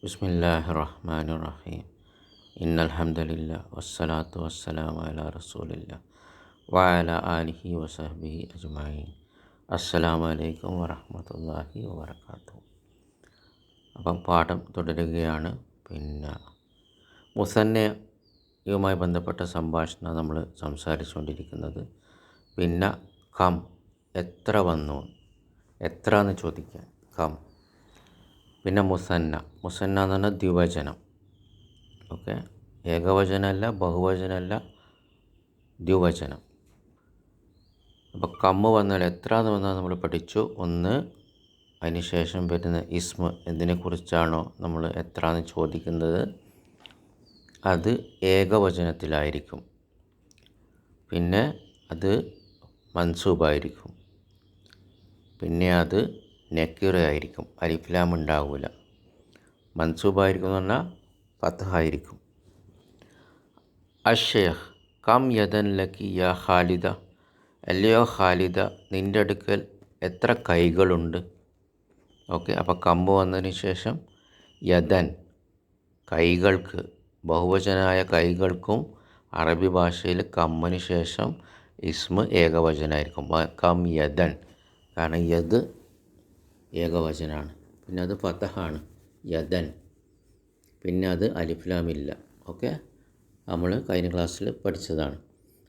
ബിസ്മില്ലാഹിർ റഹ്മാനിർ റഹീം. ഇന്നൽഹംദുലില്ലാഹി വസ്സലാത്തു വസ്സലാമു അലാ റസൂലില്ലാഹി വഅലാ ആലിഹി വസഹ്ബിഹി അജ്മഈൻ. അസ്സലാമു അലൈക്കും വറഹ്മത്തുള്ളാഹി വബറകാതുഹു. അപ്പം പാഠം തുടരുകയാണ്. മുസന്നയുമായി ബന്ധപ്പെട്ട സംഭാഷണം നമ്മൾ സംസാരിച്ചുകൊണ്ടിരിക്കുന്നത്. കം എത്ര വന്നു, എത്ര എന്ന് ചോദിക്കാൻ കം. മുസന്ന എന്ന് പറഞ്ഞാൽ ദ്വിവചനം. ഓക്കെ, ഏകവചനമല്ല, ബഹുവചനമല്ല, ദ്വിവചനം. അപ്പോൾ കമ്മ് വന്നാൽ എത്ര എന്ന് വന്നാൽ നമ്മൾ പഠിച്ചു. ഒന്ന്, അതിന് ശേഷം വരുന്ന ഇസ്മ, എന്തിനെക്കുറിച്ചാണോ നമ്മൾ എത്ര എന്ന് ചോദിക്കുന്നത് അത് ഏകവചനത്തിലായിരിക്കും. പിന്നെ അത് മൻസൂബായിരിക്കും. പിന്നെ അത് നക്കിറയായിരിക്കും, അലിഫ്ലാം ഉണ്ടാവില്ല. മൻസൂബായിരിക്കും എന്ന് പറഞ്ഞാൽ ഫത്ഹായിരിക്കും. അഷേഖ് കം യദൻ ലക്കി യാ ഖാലിദ, അല്ലയോ ഖാലിദ നിൻ്റെ അടുക്കൽ എത്ര കൈകളുണ്ട്. ഓക്കെ, അപ്പോൾ കമ്പ് വന്നതിന് ശേഷം യദൻ കൈകൾക്ക്, ബഹുവചനായ കൈകൾക്കും അറബി ഭാഷയിൽ കമ്മിന് ശേഷം ഇസ്മ ഏകവചനമായിരിക്കും. കം യദൻ, കാരണം യദ് ഏകവചനാണ്. പിന്നെ അത് ഫതഹാണ്, യദൻ. പിന്നെ അത് അലിഫ്ലാമില്ല. ഓക്കെ, നമ്മൾ കഴിഞ്ഞ ക്ലാസ്സിൽ പഠിച്ചതാണ്.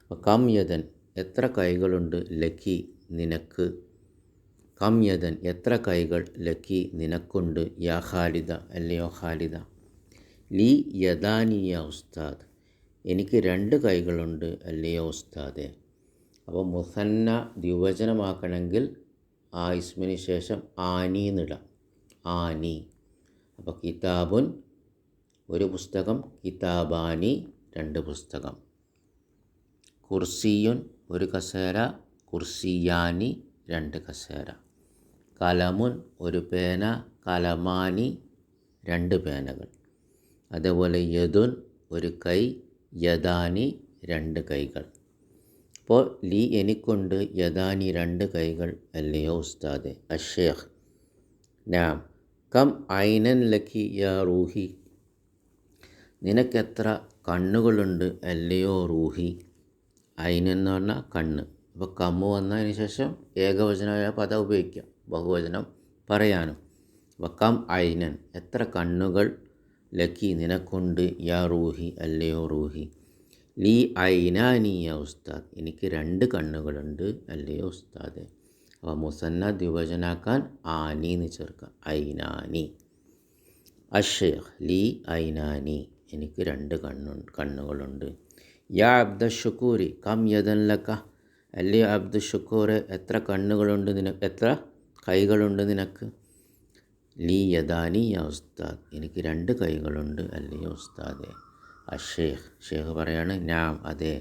അപ്പോൾ കം യദൻ എത്ര കൈകളുണ്ട്, ലക്കി നിനക്ക്. കം യദൻ എത്ര കൈകൾ, ലക്കി നിനക്കുണ്ട്, യാ ഖാലിദ അല്ലയോ ഖാലിദ. ലീ യദാനി യാ ഉസ്താദ് എനിക്ക് രണ്ട് കൈകളുണ്ട് അല്ലയോ ഉസ്താദെ. അപ്പോൾ മുസന്ന ദ്വിവചനമാക്കണമെങ്കിൽ ആ ഇസ്മിന് ശേഷം ആനി എന്നിടാം, ആനി. അപ്പോൾ കിതാബുൻ ഒരു പുസ്തകം, കിതാബാനി രണ്ട് പുസ്തകം. കുർസിയുൻ ഒരു കസേര, കുർസിയാനി രണ്ട് കസേര. കലമുൻ ഒരു പേന, കലമാനി രണ്ട് പേനകൾ. അതേപോലെ യദുൻ ഒരു കൈ, യദാനി രണ്ട് കൈകൾ. അപ്പോൾ ലീ എനിക്കുണ്ട്, യദാനി രണ്ട് കൈകൾ അല്ലയോ ഉസ്താദെ. അഷേഖ് നാം. കം ഐനൻ ലക്കി യാ റൂഹി നിനക്കെത്ര കണ്ണുകളുണ്ട് അല്ലയോ റൂഹി. ഐനൻ എന്ന് പറഞ്ഞാൽ കണ്ണ്. അപ്പോൾ കമ്മ് വന്നതിന് ശേഷം ഏകവചനമായ പദം ഉപയോഗിക്കാം, ബഹുവചനം പറയാനും. അപ്പോൾ കം ഐനൻ എത്ര കണ്ണുകൾ, ലക്കി നിനക്കുണ്ട്, യാ റൂഹി അല്ലയോ റൂഹി. ലീ ഐനാനി യാ ഉസ്താദ് എനിക്ക് രണ്ട് കണ്ണുകളുണ്ട് അല്ലയോ ഉസ്താദെ. അപ്പോൾ മുസന്ന ദ്വിവചനാക്കാൻ ആനി എന്ന് ചേർക്കാം, ഐനാനി. അഷേഖ് ലീ ഐനാനി എനിക്ക് രണ്ട് കണ്ണുകളുണ്ട്. യാ അബ്ദ ഷുക്കൂരി കം യദൻ ലക്ക അല്ലയോ അബ്ദു ഷുക്കൂറെ എത്ര കണ്ണുകളുണ്ട് നിനക്ക്, എത്ര കൈകളുണ്ട് നിനക്ക്. ലീ യദാനി യാ ഉസ്താദ് എനിക്ക് രണ്ട് കൈകളുണ്ട് അല്ലയോ ഉസ്താദെ. അഷേഖ് ഷേഖ് പറയാണ് നാം അതെ.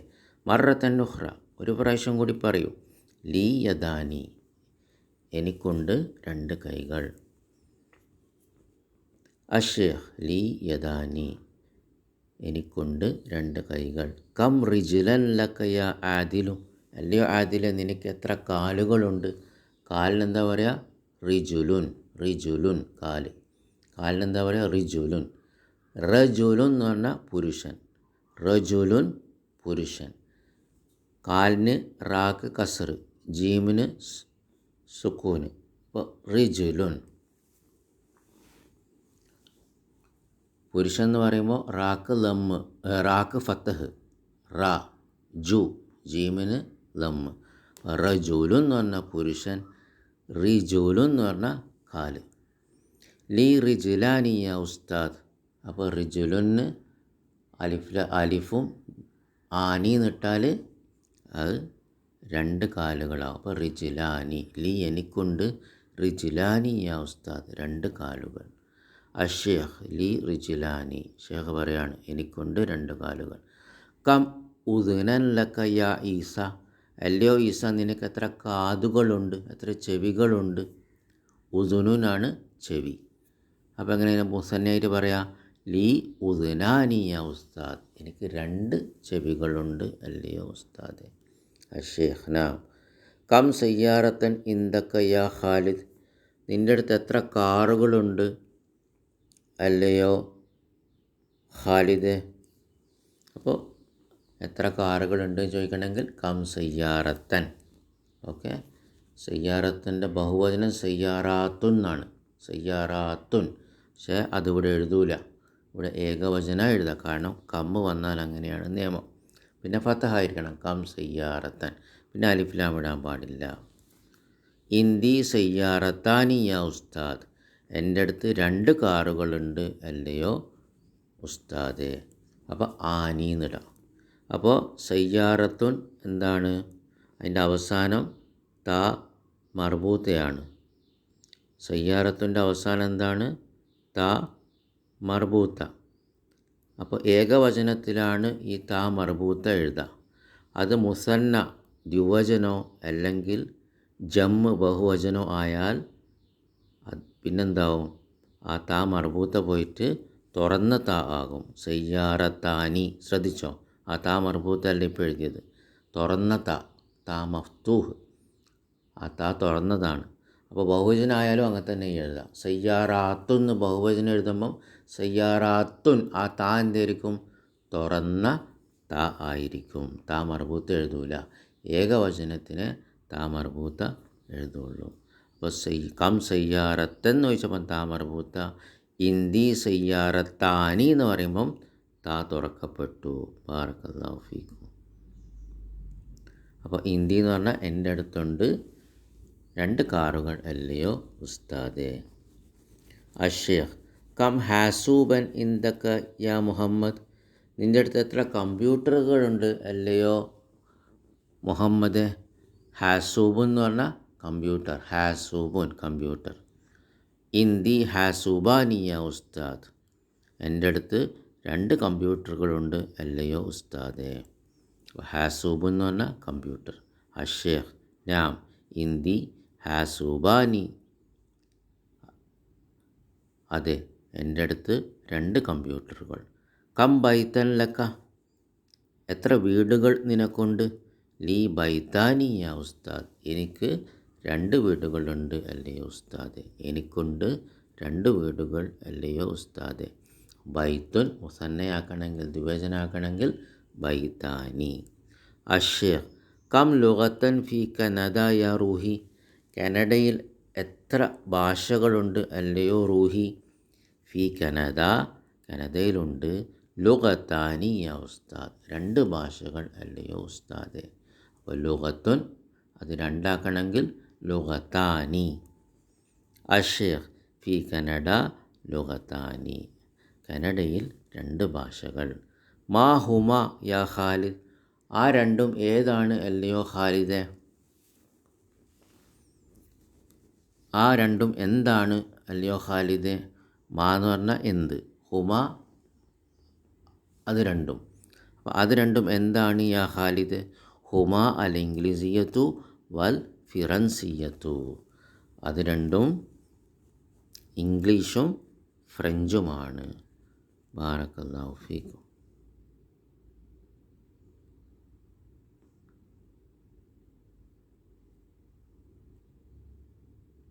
മറത്തൻ ഉഖ്റ ഒരു പ്രാവശ്യം കൂടി പറയൂ. ലീ യദാനി എനിക്കുണ്ട് രണ്ട് കൈകൾ. അഷേഖ് ലീ യദാനി എനിക്കുണ്ട് രണ്ട് കൈകൾ. കം റിജുലൻ ലക യാ ആദിലു അല്ലയോ ആദിലെ നിനക്ക് എത്ര കാലുകളുണ്ട്. കാലിന് എന്താ പറയുക, റിജുലുൻ. റിജുലുൻ കാല്, കാലിന് എന്താ പറയുക, റിജുലുൻ. റജുലുൻ എന്ന് പറഞ്ഞാൽ പുരുഷൻ, റജുലുൻ പുരുഷൻ. കാലിന് റാക്ക് കസർ, ജീമിന് സുക്കൂന്. അപ്പോൾ റിജുലുൻ. പുരുഷൻ എന്ന് പറയുമ്പോൾ റാക്ക് ലമ്മ്, റാക്ക് ഫത്തഹ്, റാ ജു, ജീമിന് ലമ്മ്. റജുലുൻ എന്ന് പറഞ്ഞാൽ പുരുഷൻ, റിജുലുൻ എന്ന് പറഞ്ഞാൽ കാല്. ലീ റിജുലാനി യാ ഉസ്താദ്. അപ്പോൾ റിജുലുന് അലിഫും ആനി നിട്ടാൽ അത് രണ്ട് കാലുകളാവും. അപ്പോൾ റിജുലാനി. ലീ എനിക്കുണ്ട്, റിജുലാനി യാ ഉസ്താദ് രണ്ട് കാലുകൾ. അഷേഖ് ലീ റിജുലാനി ഷേഖ് പറയാണ് എനിക്കുണ്ട് രണ്ട് കാലുകൾ. കം ഉദ്നൻ ലക യാ ഈസ അല്ലയോ ഈസ നിനക്ക് എത്ര കാതുകളുണ്ട്, എത്ര ചെവികളുണ്ട്. ഉദുനുനാണ് ചെവി. അപ്പോൾ എങ്ങനെയാണ് മുസന്നയായിട്ട് പറയാം, ലീ ഉദ്നാനി യാ ഉസ്താദ് എനിക്ക് രണ്ട് ചെവികളുണ്ട് അല്ലയോ ഉസ്താദെ. അഷേഖ് നാം. കം സയ്യാറത്തൻ ഇന്ദക്ക യാ ഖാലിദ് നിൻ്റെ അടുത്ത് എത്ര കാറുകളുണ്ട് അല്ലയോ ഖാലിദ്? അപ്പോൾ എത്ര കാറുകളുണ്ട് ചോദിക്കണമെങ്കിൽ കം സയ്യാറത്തൻ. ഓക്കെ, സയ്യാറത്തിൻ്റെ ബഹുവചനം സയ്യാറാത്തുൻ എന്നാണ്, സയ്യാറാത്തുൻ. പക്ഷേ അതിവിടെ എഴുതൂല, ഇവിടെ ഏകവചന എഴുതുക, കാരണം കമ്മ് വന്നാൽ അങ്ങനെയാണ് നിയമം. പിന്നെ ഫതഹായിരിക്കണം, കം സയ്യാറത്തൻ. പിന്നെ അലിഫ്ലാം ഇടാൻ പാടില്ല. ഇന്ദി സയ്യാറത്താനി യാ ഉസ്താദ്, എൻ്റെ അടുത്ത് 2 കാറുകളുണ്ട് അല്ലയോ ഉസ്താദേ. അപ്പോൾ ആനി എന്നിടാം. അപ്പോൾ സയ്യാറത്തുൻ എന്താണ്? അതിൻ്റെ അവസാനം താ മർബൂത്തയാണ്. സയ്യാറത്തിൻ്റെ അവസാനം എന്താണ്? താ മർബൂത്ത. അപ്പോൾ ഏകവചനത്തിലാണ് ഈ താ മർബൂത്ത എഴുതുക. അത് മുസന്ന ദ്വിവചനോ അല്ലെങ്കിൽ ജമ്മ് ബഹുവചനോ ആയാൽ പിന്നെന്താവും? ആ താ മർബൂത്ത പോയിട്ട് തുറന്ന താ ആകും. സയ്യാറത്താനി, ശ്രദ്ധിച്ചോ, ആ താ മർബൂത്ത അല്ല ഇപ്പോൾ എഴുതിയത്, തുറന്ന താ, താ മഫ്തൂഹ്, ആ താ തുറന്നതാണ്. അപ്പോൾ ബഹുവചനം ആയാലും അങ്ങനെ തന്നെ എഴുതാം. സയ്യാറാത്തുന്ന് ബഹുവചനം എഴുതുമ്പം സയ്യാറാത്തുൻ, ആ താ എന്തായിരിക്കും? തുറന്ന താ ആയിരിക്കും. താ മർബൂത്ത എഴുതൂല. ഏകവചനത്തിന് താ മർബൂത്ത എഴുതുള്ളൂ. അപ്പോൾ കം സയ്യാറത്തൻ എന്ന് ചോദിച്ചപ്പം താ മർബൂത്ത. ഇന്ദി സയ്യാറത്താനി എന്ന് പറയുമ്പം താ തുറക്കപ്പെട്ടു. ബാറക്കല്ലാഹു ഫീക്കും. അപ്പോൾ ഇന്ദി എന്ന് പറഞ്ഞാൽ എൻ്റെ അടുത്തുണ്ട് 2 കാറുകൾ അല്ലയോ ഉസ്താദേ. അഷേഖ് കം ഹാസൂബൻ ഇന്ദക യാ മുഹമ്മദ്, നിൻ്റെ അടുത്ത് എത്ര കമ്പ്യൂട്ടറുകളുണ്ട് അല്ലയോ മുഹമ്മദ്? ഹാസൂബ് എന്ന് പറഞ്ഞാൽ കമ്പ്യൂട്ടർ, ഹാസൂബുൻ കമ്പ്യൂട്ടർ. ഇന്ദി ഹാസൂബാനി യാ ഉസ്താദ്, എൻ്റെ അടുത്ത് 2 കമ്പ്യൂട്ടറുകളുണ്ട് അല്ലയോ ഉസ്താദേ. ഹാസൂബ് എന്ന് പറഞ്ഞാൽ കമ്പ്യൂട്ടർ. അഷേഖ് നാം ഇന്ദി ഹാസൂബാനി, അതെ എൻ്റെ അടുത്ത് 2 കമ്പ്യൂട്ടറുകൾ. കം ബൈത്തൻ ലക്ക, എത്ര വീടുകൾ നിനക്കുണ്ട്? ലീ ബൈത്താനി യാ ഉസ്താദ്, എനിക്ക് 2 വീടുകളുണ്ട് അല്ലയോ ഉസ്താദെ. എനിക്കുണ്ട് 2 വീടുകൾ അല്ലയോ ഉസ്താദെ. ബൈത്തുൻ മുസന്നയാക്കണമെങ്കിൽ ദ്വിവചനാക്കണമെങ്കിൽ ബൈത്താനി. അഷേഖ് കം ലുഗത്തൻ ഫി കനഡ യാ റൂഹി, കാനഡയിൽ എത്ര ഭാഷകളുണ്ട് അല്ലയോ റൂഹി? ഫി കനഡ, കനഡയിലുണ്ട്. ലുഗത്താനി യാ ഉസ്താദ്, 2 ഭാഷകൾ അല്ലയോ ഉസ്താദെ. അപ്പോൾ ലുഗത്തുൻ അത് 2 ആക്കണമെങ്കിൽ ലുഗത്താനി. അഷേഖ് ഫി കനഡ ലുഗത്താനി, കനഡയിൽ 2 ഭാഷകൾ. മാ ഹുമ യാ ഖാലിദ്, ആ 2ഉം ഏതാണ് അല്ലയോ ഖാലിദെ? ആ 2ഉം എന്താണ് അല്ലയോ ഖാലിദെ? മാ എന്ന് പറഞ്ഞാൽ എന്ത്, ഹുമ അത് 2ഉം. അപ്പോൾ അത് 2ഉം എന്താണ് യാ ഖാലിദ്? ഹുമ അൽ ഇംഗ്ലീസിയത്തു വൽ ഫിറൻസിയത്തു, അത് 2ഉം ഇംഗ്ലീഷും ഫ്രഞ്ചുമാണ്. ബാറക്കല്ലാഹു ഫീക്കും.